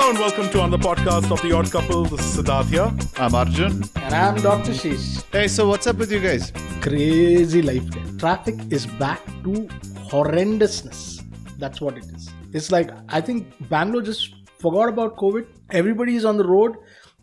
Hello and welcome to On the Podcast of The Odd Couple. This is Siddharth here. I'm Arjun. And I'm Dr. Sheesh. Hey, so what's up with you guys? Crazy life. Traffic is back to horrendousness. That's what it is. It's like, I think Bangalore just forgot about COVID. Everybody is on the road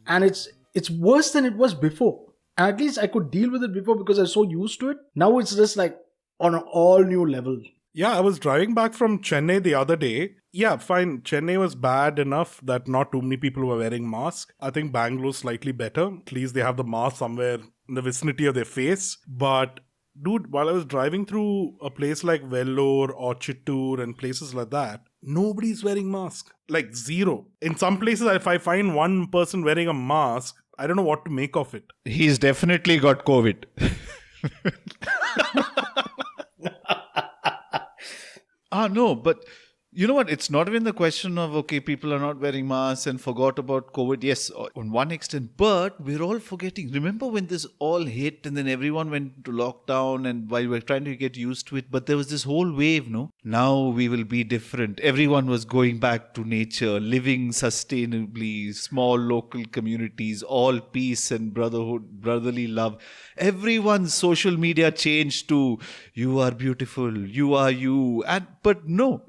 and it's worse than it was before. And at least I could deal with it before because I was so used to it. Now it's just like on an all new level. Yeah, I was driving back from Chennai the other day. Yeah, fine. Chennai was bad enough that not too many people were wearing masks. I think Bangalore's slightly better. At least they have the mask somewhere in the vicinity of their face. But dude, while I was driving through a place like Vellore or Chittoor and places like that, nobody's wearing mask. Like zero. In some places, if I find one person wearing a mask, I don't know what to make of it. He's definitely got COVID. No, but you know what? It's not even the question of, okay, people are not wearing masks and forgot about COVID. Yes, on one extent, but we're all forgetting. Remember when this all hit and then everyone went to lockdown and while we're trying to get used to it, but there was this whole wave, no? Now we will be different. Everyone was going back to nature, living sustainably, small local communities, all peace and brotherhood, brotherly love. Everyone's social media changed to, you are beautiful, you are you. But no.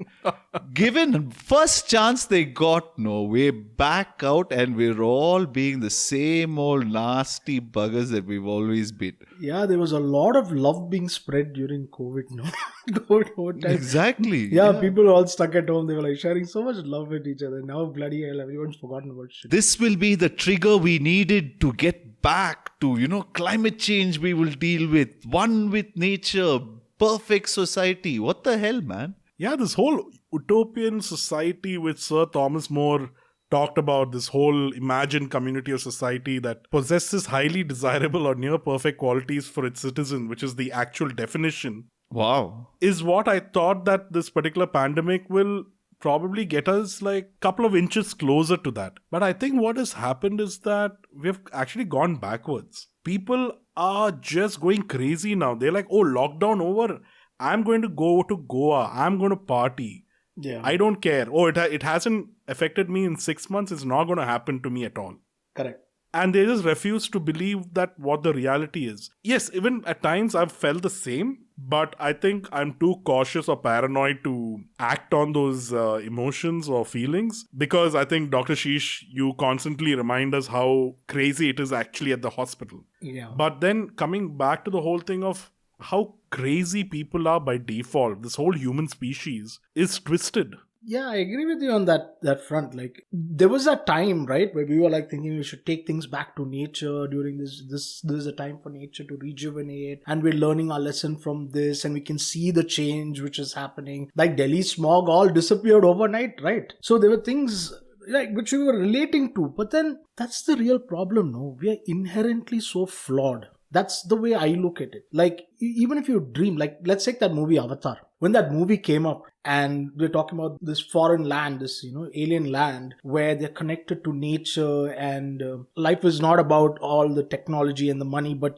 Given first chance they got, no, we're back out and we're all being the same old nasty buggers that we've always been. Yeah, there was a lot of love being spread during COVID, no? COVID time. Exactly. Yeah, people were all stuck at home. They were like sharing so much love with each other. Now, bloody hell, everyone's forgotten about shit. This will be the trigger we needed to get back to, climate change we will deal with. One with nature, perfect society. What the hell, man? Yeah, this whole utopian society which Sir Thomas More talked about, this whole imagined community of society that possesses highly desirable or near perfect qualities for its citizen, which is the actual definition, Wow. is what I thought that this particular pandemic will probably get us like a couple of inches closer to that. But I think what has happened is that we've actually gone backwards. People are just going crazy now. They're like, oh, lockdown over. I'm going to go to Goa. I'm going to party. Yeah. I don't care. Oh, it hasn't affected me in 6 months. It's not going to happen to me at all. Correct. And they just refuse to believe that what the reality is. Yes, even at times I've felt the same, but I think I'm too cautious or paranoid to act on those emotions or feelings because I think, Dr. Sheesh, you constantly remind us how crazy it is actually at the hospital. Yeah. But then coming back to the whole thing of how crazy people are by default, this whole human species is twisted. Yeah, I agree with you on that front. Like, there was that time, right, where we were like thinking we should take things back to nature during this is a time for nature to rejuvenate, and we're learning our lesson from this, and we can see the change which is happening. Like Delhi smog all disappeared overnight, right? So there were things like which we were relating to, but then that's the real problem. No, we are inherently so flawed. That's the way I look at it. Like, even if you dream, like, let's take that movie Avatar. When that movie came up and we're talking about this foreign land, this, alien land where they're connected to nature and life is not about all the technology and the money, but,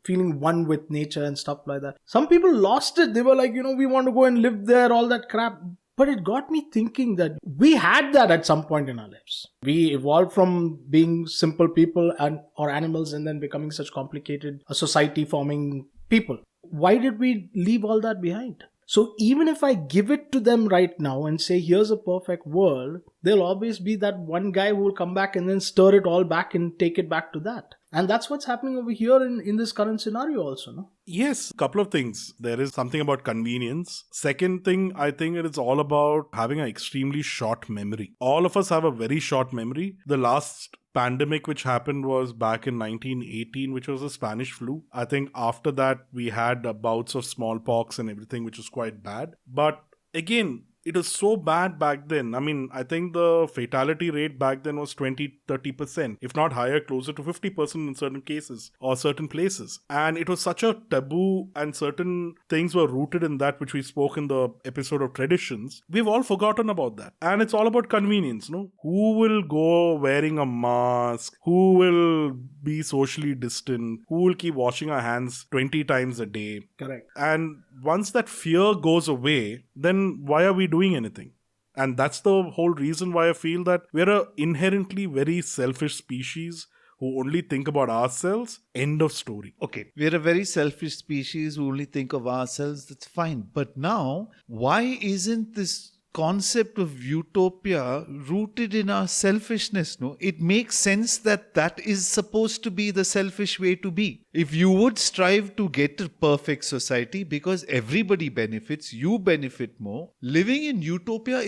feeling one with nature and stuff like that. Some people lost it. They were like, we want to go and live there, all that crap. But it got me thinking that we had that at some point in our lives. We evolved from being simple people or animals and then becoming such complicated a society forming people. Why did we leave all that behind? So even if I give it to them right now and say, here's a perfect world, there'll always be that one guy who will come back and then stir it all back and take it back to that. And that's what's happening over here in this current scenario also, no? Yes, a couple of things. There is something about convenience. Second thing, I think it is all about having an extremely short memory. All of us have a very short memory. The last pandemic which happened was back in 1918, which was the Spanish flu. I think after that, we had bouts of smallpox and everything, which was quite bad. But again, it was so bad back then. I mean, I think the fatality rate back then was 20-30%, if not higher, closer to 50% in certain cases or certain places. And it was such a taboo, and certain things were rooted in that, which we spoke in the episode of traditions. We've all forgotten about that. And it's all about convenience, no? Who will go wearing a mask? Who will be socially distant? Who will keep washing our hands 20 times a day? Correct. And once that fear goes away, then why are we doing anything? And that's the whole reason why I feel that we're a inherently very selfish species who only think about ourselves. End of story. Okay, we're a very selfish species who only think of ourselves. That's fine. But now, why isn't this concept of utopia rooted in our selfishness? No, it makes sense that that is supposed to be the selfish way to be. If you would strive to get a perfect society because everybody benefits, you benefit more. Living in utopia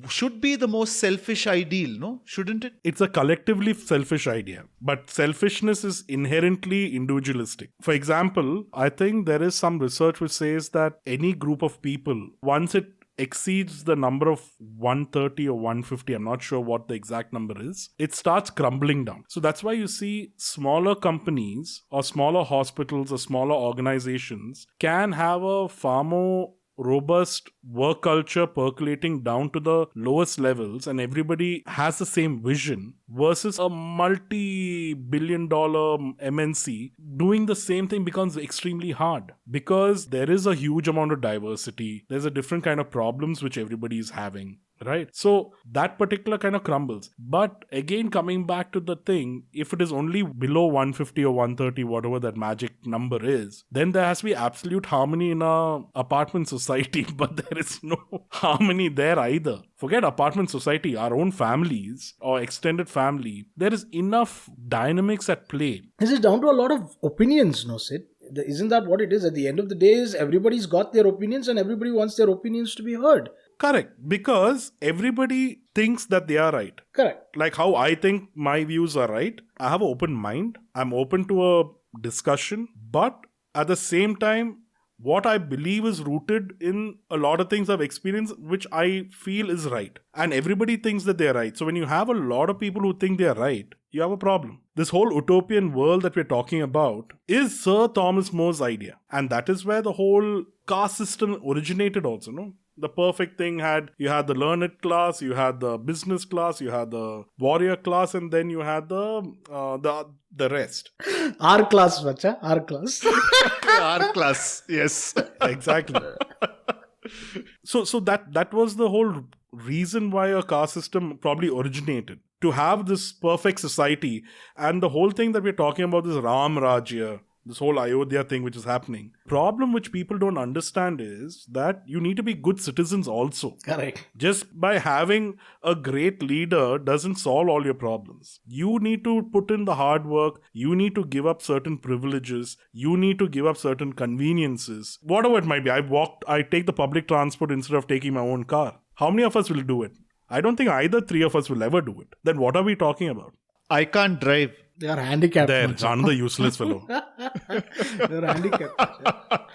should be the most selfish ideal, no? Shouldn't it? It's a collectively selfish idea, but selfishness is inherently individualistic. For example, I think there is some research which says that any group of people, once it exceeds the number of 130 or 150, I'm not sure what the exact number is, it starts crumbling down. So that's why you see smaller companies or smaller hospitals or smaller organizations can have a far more robust work culture percolating down to the lowest levels, and everybody has the same vision, versus a multi-billion dollar MNC doing the same thing becomes extremely hard because there is a huge amount of diversity. There's a different kind of problems which everybody is having. Right? So that particular kind of crumbles. But again, coming back to the thing, if it is only below 150 or 130, whatever that magic number is, then there has to be absolute harmony in our apartment society. But there is no harmony there either. Forget apartment society, our own families or extended family. There is enough dynamics at play. This is down to a lot of opinions, no, Sid? Isn't that what it is? At the end of the day, is everybody's got their opinions and everybody wants their opinions to be heard. Correct. Because everybody thinks that they are right. Correct. Like how I think my views are right. I have an open mind. I'm open to a discussion. But at the same time, what I believe is rooted in a lot of things I've experienced, which I feel is right. And everybody thinks that they're right. So when you have a lot of people who think they're right, you have a problem. This whole utopian world that we're talking about is Sir Thomas More's idea. And that is where the whole caste system originated also, no? The perfect thing you had the learned class, you had the business class, you had the warrior class, and then you had the rest. Our class, Vacha, our class. Our class, yes. Exactly. So that was the whole reason why a caste system probably originated. To have this perfect society, and the whole thing that we're talking about, this Ram Rajya, this whole Ayodhya thing which is happening. Problem which people don't understand is that you need to be good citizens also. Correct. Just by having a great leader doesn't solve all your problems. You need to put in the hard work. You need to give up certain privileges. You need to give up certain conveniences. Whatever it might be. I take the public transport instead of taking my own car. How many of us will do it? I don't think either three of us will ever do it. Then what are we talking about? I can't drive. They are handicapped. There, another useless fellow. They are handicapped.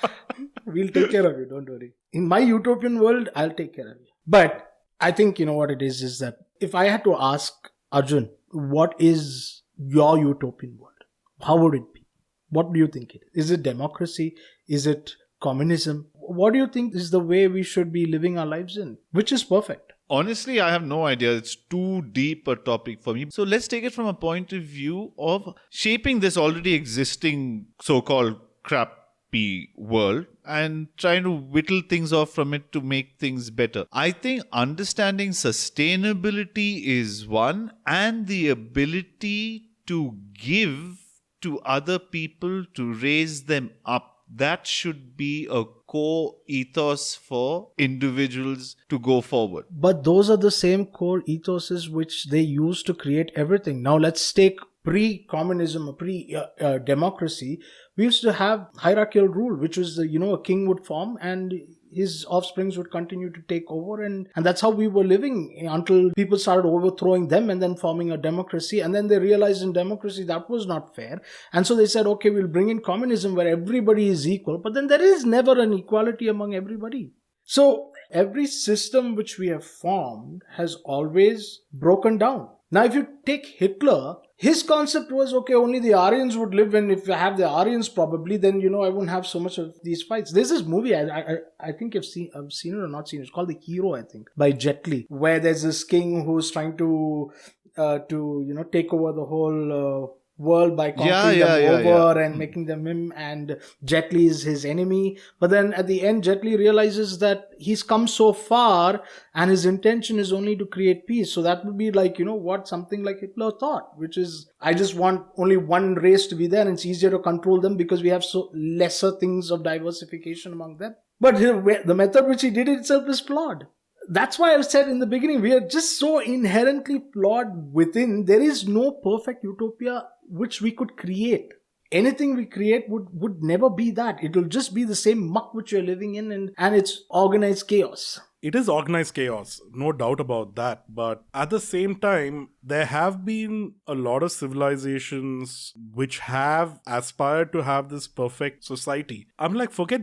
We'll take care of you, don't worry. In my utopian world, I'll take care of you. But I think, you know what it is that if I had to ask Arjun, what is your utopian world? How would it be? What do you think it is? Is it democracy? Is it communism? What do you think is the way we should be living our lives in? Which is perfect? Honestly, I have no idea. It's too deep a topic for me. So let's take it from a point of view of shaping this already existing so-called crappy world and trying to whittle things off from it to make things better. I think understanding sustainability is one, and the ability to give to other people to raise them up. That should be a core ethos for individuals to go forward. But those are the same core ethoses which they use to create everything. Now let's take pre-communism or pre-democracy. We used to have hierarchical rule, which was, a king would form and his offsprings would continue to take over. And that's how we were living until people started overthrowing them and then forming a democracy. And then they realized in democracy that was not fair. And so they said, okay, we'll bring in communism where everybody is equal. But then there is never an equality among everybody. So every system which we have formed has always broken down. Now, if you take Hitler, his concept was, okay, only the Aryans would live, and if you have the Aryans probably, then, I won't have so much of these fights. There's this movie, I think I've seen it or not seen it. It's called The Hero, I think, by Jet Li, where there's this king who's trying to take over the whole world by conquering Yeah, them yeah, over and making them him, and Jet Li is his enemy. But then at the end, Jet Li realizes that he's come so far and his intention is only to create peace. So that would be like, what something like Hitler thought, which is, I just want only one race to be there and it's easier to control them because we have so lesser things of diversification among them. But the method which he did itself is flawed. That's why I said in the beginning, we are just so inherently flawed within. There is no perfect utopia which we could create. Anything we create would never be that. It will just be the same muck which you're living in, and it's organized chaos. It is organized chaos, no doubt about that. But at the same time, there have been a lot of civilizations which have aspired to have this perfect society. I'm like, forget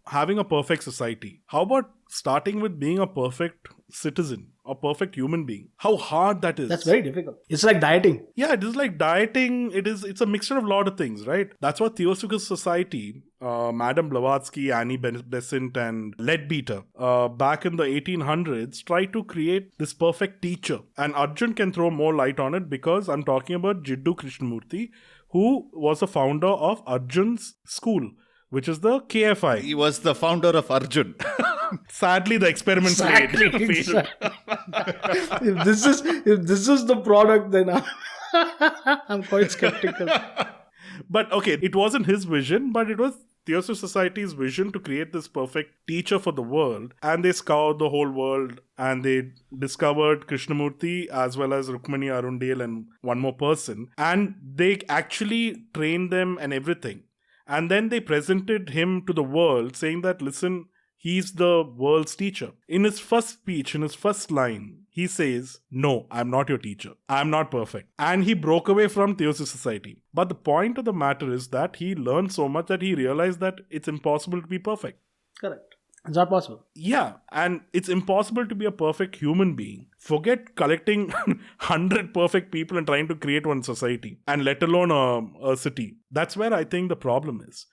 having a perfect society. How about starting with being a perfect citizen or perfect human being? How hard that is. That's very difficult. It's like dieting. Yeah, it is like dieting. It's a mixture of a lot of things, right? That's what Theosophical Society, Madame Blavatsky, Annie Besant, and Leadbeater, back in the 1800s, tried to create this perfect teacher. And Arjun can throw more light on it because I'm talking about Jiddu Krishnamurti, who was the founder of Arjun's school, which is the KFI. He was the founder of Arjun. Sadly, the experiment failed. If this is the product, then I'm quite skeptical. But okay, it wasn't his vision, but it was Theosophical Society's vision to create this perfect teacher for the world. And they scoured the whole world and they discovered Krishnamurti as well as Rukmani Arundale and one more person. And they actually trained them and everything. And then they presented him to the world saying that, listen, he's the world's teacher. In his first speech, in his first line, he says, no, I'm not your teacher. I'm not perfect. And he broke away from Theosophical Society. But the point of the matter is that he learned so much that he realized that it's impossible to be perfect. Correct. It's not possible. Yeah, and it's impossible to be a perfect human being. Forget collecting 100 perfect people and trying to create one society, and let alone a city. That's where I think the problem is.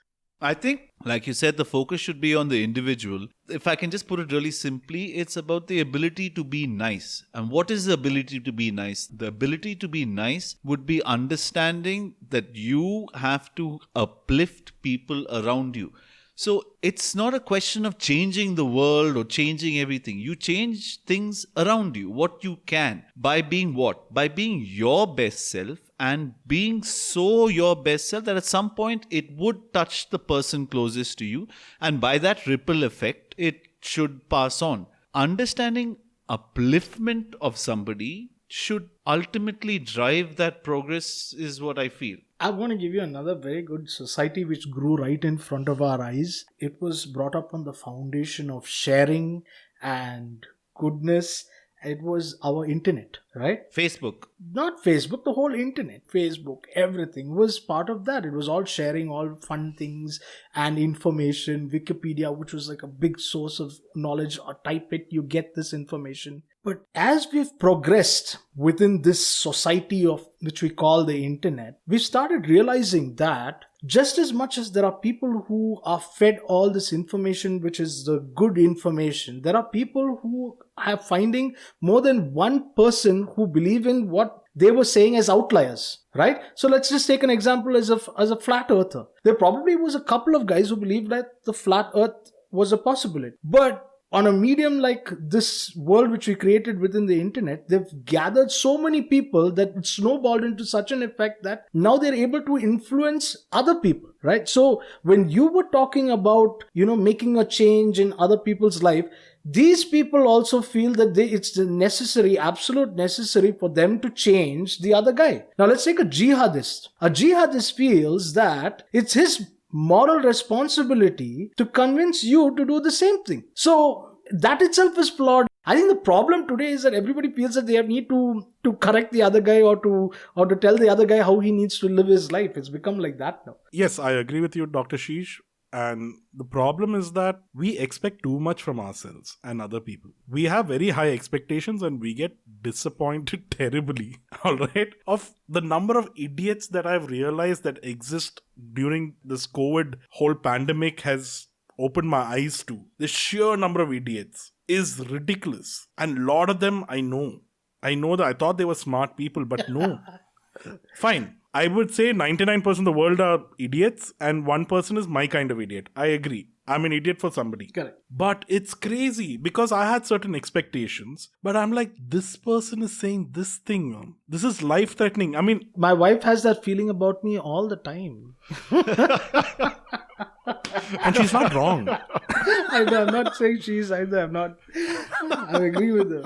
I think, like you said, the focus should be on the individual. If I can just put it really simply, it's about the ability to be nice. And what is the ability to be nice? The ability to be nice would be understanding that you have to uplift people around you. So it's not a question of changing the world or changing everything. You change things around you, what you can. By being what? By being your best self and being so your best self that at some point it would touch the person closest to you. And by that ripple effect, it should pass on. Understanding upliftment of somebody should ultimately drive that progress is what I feel. I want to give you another very good society which grew right in front of our eyes. It was brought up on the foundation of sharing and goodness. It was our internet, right? Facebook. Not Facebook, the whole internet. Facebook, everything was part of that. It was all sharing, all fun things and information. Wikipedia, which was like a big source of knowledge, or type it, you get this information. But as we've progressed within this society of which we call the internet, we started realizing that just as much as there are people who are fed all this information, which is the good information, there are people who are finding more than one person who believe in what they were saying as outliers, right? So let's just take an example as a flat earther. There probably was a couple of guys who believed that the flat earth was a possibility. But on a medium like this world which we created within the internet, they've gathered so many people that it snowballed into such an effect that now they're able to influence other people, right? So when you were talking about, making a change in other people's life, these people also feel that it's necessary, absolute necessary for them to change the other guy. Now let's take a jihadist. A jihadist feels that it's his moral responsibility to convince you to do the same thing. So that itself is flawed. I think the problem today is that everybody feels that they need to correct the other guy or to tell the other guy how he needs to live his life. It's become like that now. Yes, I agree with you, Dr. Sheesh. And the problem is that we expect too much from ourselves and other people. We have very high expectations and we get disappointed terribly, all right? Of the number of idiots that I've realized that exist during this COVID whole pandemic has opened my eyes to. The sheer number of idiots is ridiculous. And a lot of them I know that I thought they were smart people, but no. Fine. I would say 99% of the world are idiots and 1% is my kind of idiot. I agree. I'm an idiot for somebody. Correct. But it's crazy because I had certain expectations. But I'm like, this person is saying this thing. This is life threatening. I mean, My wife has that feeling about me all the time. and she's not wrong. I'm not saying she's either. I agree with her.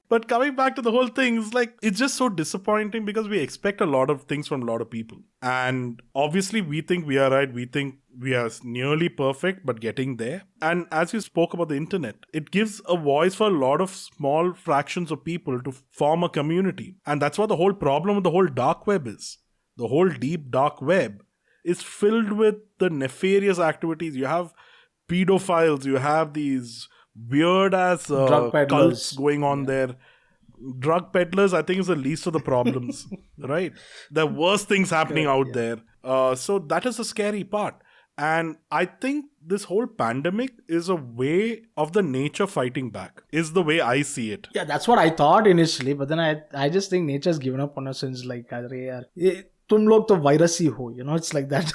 But coming back to the whole thing, it's just so disappointing because we expect a lot of things from a lot of people. And obviously we think we are right. We think we are nearly perfect, but getting there. And as you spoke about the internet, it gives a voice for a lot of small fractions of people to form a community. And that's what the whole problem with the whole dark web is. The whole deep dark web is filled with the nefarious activities. You have pedophiles, you have these weird ass Drug peddlers. cults going on there. Drug peddlers, I think, is the least of the problems, right? The worst things happening out there. So that is the scary part. And I think this whole pandemic is a way of the nature fighting back, is the way I see it. Yeah, that's what I thought initially. But then I just think nature's given up on us since like, "Arey yaar, tum log to virus hi ho," it's like that.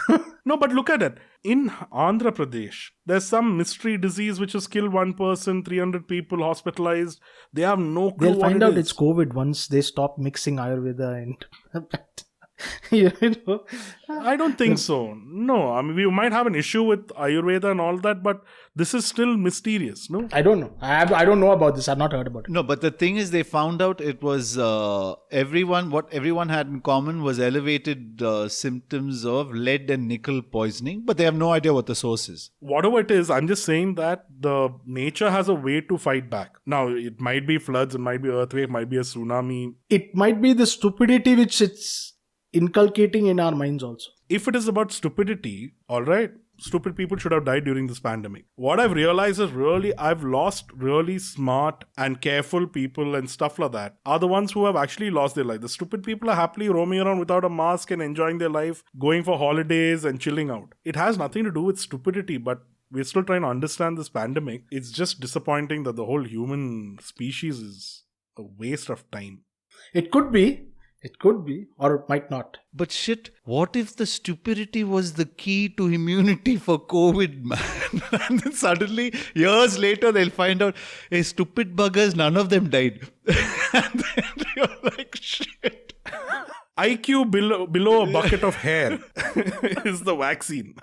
No, but look at it. In Andhra Pradesh, there's some mystery disease which has killed one person, 300 people hospitalized. They have no clue They'll what find it out is. it's COVID once they stop mixing Ayurveda and I don't think so. No, I mean, we might have an issue with Ayurveda and all that, but this is still mysterious, no? I don't know. I don't know about this. I've not heard about it. No, but the thing is, they found out it was what everyone had in common was elevated symptoms of lead and nickel poisoning, but they have no idea what the source is. Whatever it is, I'm just saying that the nature has a way to fight back. Now, it might be floods, it might be earthquake, it might be a tsunami. It might be the stupidity which it's inculcating in our minds also. If it is about stupidity, all right, stupid people should have died during this pandemic. What I've realized is I've lost really smart and careful people and stuff like that are the ones who have actually lost their life. The stupid people are happily roaming around without a mask and enjoying their life, going for holidays and chilling out. It has nothing to do with stupidity, but we're still trying to understand this pandemic. It's just disappointing that the whole human species is a waste of time. It could be, or it might not. But shit, what if the stupidity was the key to immunity for COVID, man? And then suddenly, years later, they'll find out, hey, stupid buggers, none of them died. And then you're like, shit. IQ below a bucket of hair is the vaccine.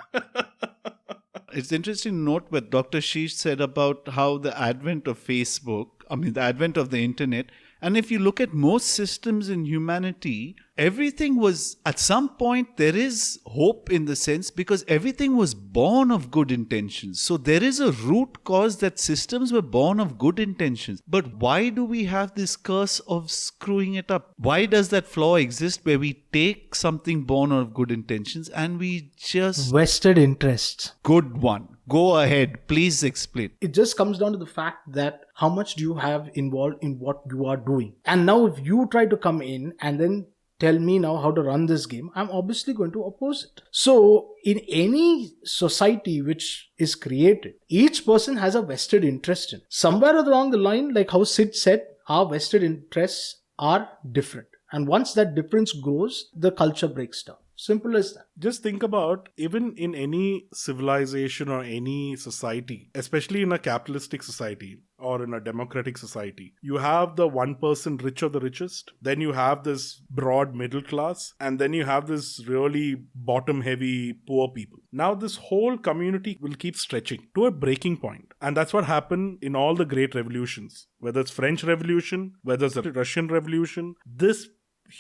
It's interesting to note what Dr. Sheesh said about how the advent of Facebook, the advent of the internet, and if you look at most systems in humanity, everything was, at some point, there is hope in the sense because everything was born of good intentions. So there is a root cause that systems were born of good intentions. But why do we have this curse of screwing it up? Why does that flaw exist where we take something born of good intentions and we just... Vested interests. Good one. Go ahead. Please explain. It just comes down to the fact that how much do you have involved in what you are doing? And now if you try to come in and then tell me now how to run this game, I'm obviously going to oppose it. So in any society which is created, each person has a vested interest in. Somewhere along the line, like how Sid said, our vested interests are different. And once that difference grows, the culture breaks down. Simple as that. Just think about, even in any civilization or any society, especially in a capitalistic society or in a democratic society, you have the 1% rich of the richest, then you have this broad middle class, and then you have this really bottom heavy poor people. Now this whole community will keep stretching to a breaking point. And that's what happened in all the great revolutions, whether it's French Revolution, whether it's the Russian Revolution, this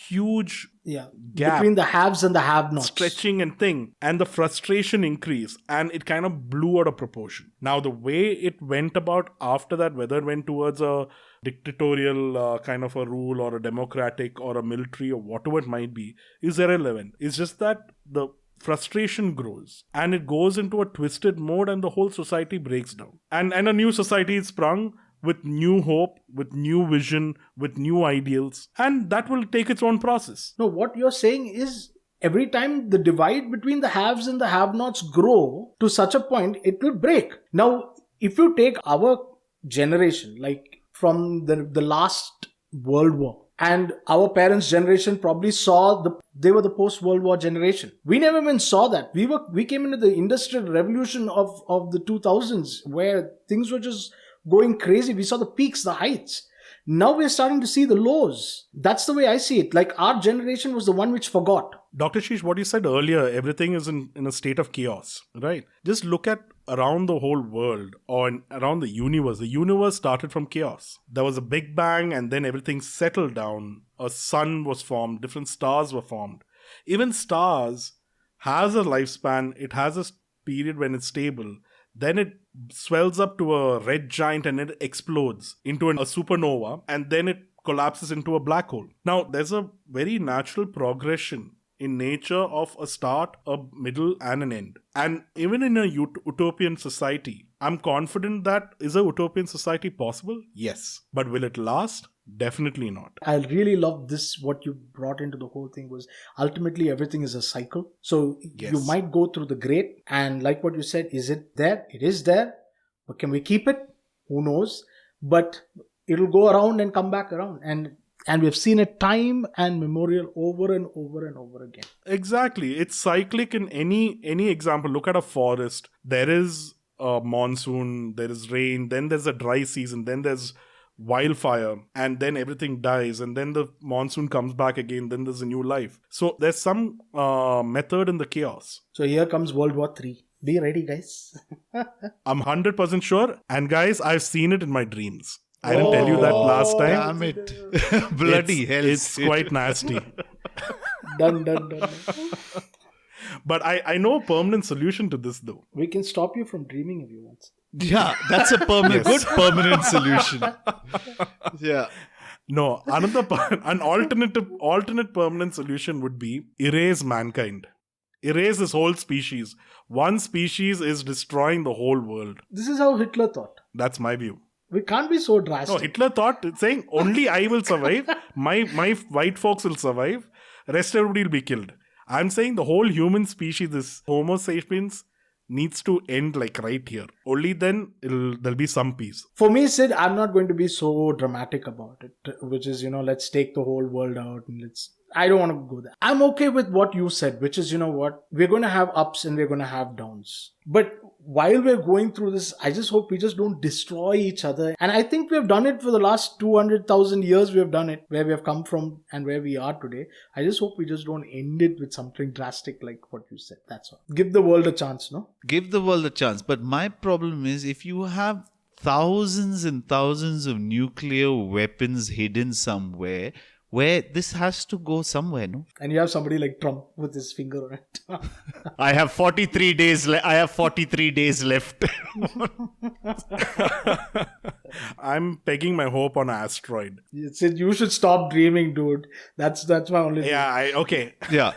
huge gap between the haves and the have-nots, stretching and thing, and the frustration increased, and it kind of blew out of proportion. Now the way it went about after that, whether it went towards a dictatorial kind of a rule or a democratic or a military or whatever it might be, is irrelevant. It's just that the frustration grows and it goes into a twisted mode and the whole society breaks down, and a new society is sprung with new hope, with new vision, with new ideals, and that will take its own process. No, what you're saying is every time the divide between the haves and the have-nots grow to such a point, it will break. Now, if you take our generation, like from the last World War, And our parents' generation probably saw they were the post-World War generation. We never even saw that. We came into the industrial revolution of the 2000s where things were just going crazy. We saw the peaks, the heights. Now we're starting to see the lows. That's the way I see it. Like our generation was the one which forgot. Dr. Sheesh, what you said earlier, everything is in a state of chaos, right? Just look at around the whole world or around the universe. The universe started from chaos. There was a big bang and then everything settled down. A sun was formed, different stars were formed. Even stars has a lifespan. It has a period when it's stable. Then it swells up to a red giant and it explodes into a supernova, and then it collapses into a black hole. Now, there's a very natural progression in nature of a start, a middle, and an end. And even in a utopian society, I'm confident that is a utopian society possible? Yes. But will it last? Definitely not. I really love this. What you brought into the whole thing was ultimately everything is a cycle. So Yes. you might go through the great, and like what you said, is it there? It is there. But can we keep it? Who knows? But it'll go around and come back around. And we've seen it time and memorial over and over and over again. Exactly. It's cyclic in any example. Look at a forest. There is a monsoon, there is rain, then there's a dry season, then there's wildfire, and then everything dies, and then the monsoon comes back again, then there's a new life. So there's some method in the chaos. So here comes World War III. Be ready, guys. I'm 100% sure. And guys, I've seen it in my dreams. I didn't tell you that last time. Damn it. Bloody hell. It's quite nasty. Done. But I know a permanent solution to this though. We can stop you from dreaming if you want. Yeah, that's a permanent, good permanent solution. Yeah. No, an alternate permanent solution would be erase mankind. Erase this whole species. One species is destroying the whole world. This is how Hitler thought. That's my view. We can't be so drastic. No, Hitler thought, saying only I will survive, my white folks will survive, rest everybody will be killed. I'm saying the whole human species, this Homo sapiens, needs to end like right here. Only then there'll be some peace. For me, Sid, I'm not going to be so dramatic about it, which is, let's take the whole world out and I don't want to go there. I'm okay with what you said, which is, we're going to have ups and we're going to have downs. But while we're going through this, I just hope we just don't destroy each other. And I think we've done it for the last 200,000 years. We've done it where we have come from and where we are today. I just hope we just don't end it with something drastic like what you said. That's all. Give the world a chance, no? Give the world a chance. But my problem is if you have thousands and thousands of nuclear weapons hidden somewhere, where this has to go somewhere, no? And you have somebody like Trump with his finger on it. I have 43 days. I have 43 days left. I'm pegging my hope on an asteroid. Sid, you should stop dreaming, dude. That's my only thing. Yeah, okay. Yeah.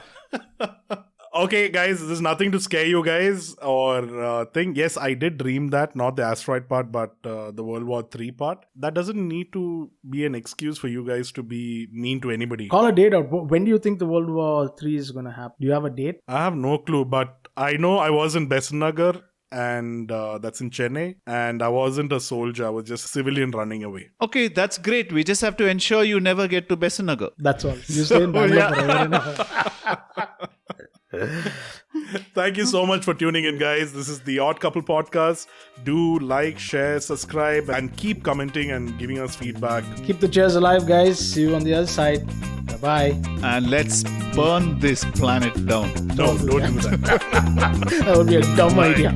Okay, guys, there's nothing to scare you guys or think. Yes, I did dream that, not the asteroid part, but the World War III part. That doesn't need to be an excuse for you guys to be mean to anybody. Call a date out. When do you think the World War III is going to happen? Do you have a date? I have no clue, but I know I was in Besanagar, and that's in Chennai, and I wasn't a soldier. I was just a civilian running away. Okay, that's great. We just have to ensure you never get to Besanagar. That's all. You stay in Bangalore forever and ever. Thank you so much for tuning in, guys. This is the Odd Couple Podcast. Do like, share, subscribe, and keep commenting and giving us feedback. Keep the chairs alive, guys. See you on the other side. Bye-bye. And let's burn this planet down. No, don't do that. That would be a dumb idea.